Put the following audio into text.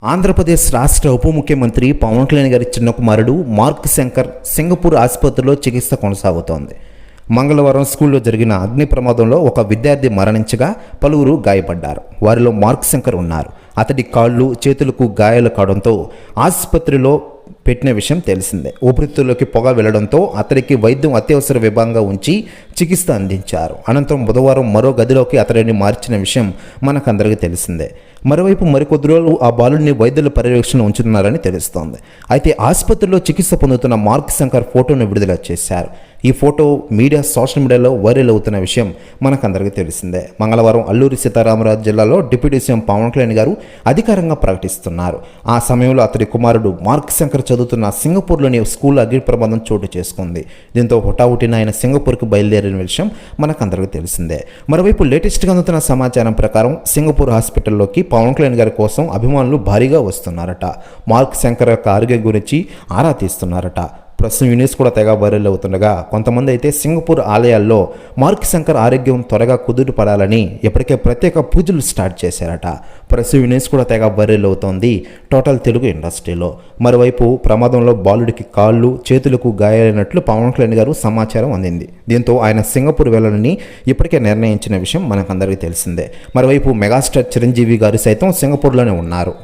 ఆంధ్రప్రదేశ్ రాష్ట్ర ఉప ముఖ్యమంత్రి పవన్ కళ్యాణ్ గారి చిన్న కుమారుడు మార్క్ శంకర్ సింగపూర్ ఆసుపత్రిలో చికిత్స కొనసాగుతోంది. మంగళవారం స్కూల్లో జరిగిన అగ్ని ప్రమాదంలో ఒక విద్యార్థి మరణించగా పలువురు గాయపడ్డారు. వారిలో మార్క్ శంకర్ ఉన్నారు. అతడి కాళ్ళు చేతులకు గాయాలు కావడంతో ఆసుపత్రిలో పెట్టిన విషయం తెలిసిందే. ఊపిరితిత్తుల్లోకి పొగ వెళ్లడంతో అతడికి వైద్యం అత్యవసర విభాగంగా ఉంచి చికిత్స అందించారు. అనంతరం బుధవారం మరో గదిలోకి అతడిని మార్చిన విషయం మనకందరికీ తెలిసిందే. మరోవైపు మరికొద్ది రోజులు ఆ బాలుడిని వైద్యుల పర్యవేక్షణలో ఉంచుతున్నారని తెలుస్తోంది. అయితే ఆసుపత్రిలో చికిత్స పొందుతున్న మార్క్ శంకర్ ఫోటోను విడుదల చేశారు. ఈ ఫోటో సోషల్ మీడియాలో వైరల్ అవుతున్న విషయం మనకందరికీ తెలిసిందే. మంగళవారం అల్లూరి సీతారామరాజు జిల్లాలో డిప్యూటీ సీఎం పవన్ కళ్యాణ్ గారు అధికారంగా ప్రకటిస్తున్నారు. ఆ సమయంలో అతడి కుమారుడు మార్క్ శంకర్ చదువుతున్న సింగపూర్లోని స్కూల్ అగ్ని ప్రమాదం చోటు చేసుకుంది. దీంతో హుటాహుటిన ఆయన సింగపూర్కి బయలుదేరిన విషయం మనకందరికీ తెలిసిందే. మరోవైపు లేటెస్ట్గా అందుతున్న సమాచారం ప్రకారం సింగపూర్ హాస్పిటల్లోకి పవన్ కళ్యాణ్ గారి కోసం అభిమానులు భారీగా వస్తున్నారట. మార్క్ శంకర్ యొక్క ఆరోగ్యం గురించి ఆరా తీస్తున్నారట. ప్రస్తుతం ఈ న్యూస్ కూడా తెగ వైరల్ అవుతుండగా కొంతమంది అయితే సింగపూర్ ఆలయాల్లో మార్క్ శంకర్ ఆరోగ్యం త్వరగా కుదురు పడాలని ఇప్పటికే ప్రత్యేక పూజలు స్టార్ట్ చేశారట. ప్రస్తుతం ఈ న్యూస్ కూడా తెగ వైరల్ అవుతోంది టోటల్ తెలుగు ఇండస్ట్రీలో. మరోవైపు ప్రమాదంలో బాలుడికి కాళ్ళు చేతులకు గాయాలైనట్లు పవన్ కళ్యాణ్ గారు సమాచారం అందింది. దీంతో ఆయన సింగపూర్ వెళ్లాలని ఇప్పటికే నిర్ణయించిన విషయం మనకందరికీ తెలిసిందే. మరోవైపు మెగాస్టార్ చిరంజీవి గారు సైతం సింగపూర్లోనే ఉన్నారు.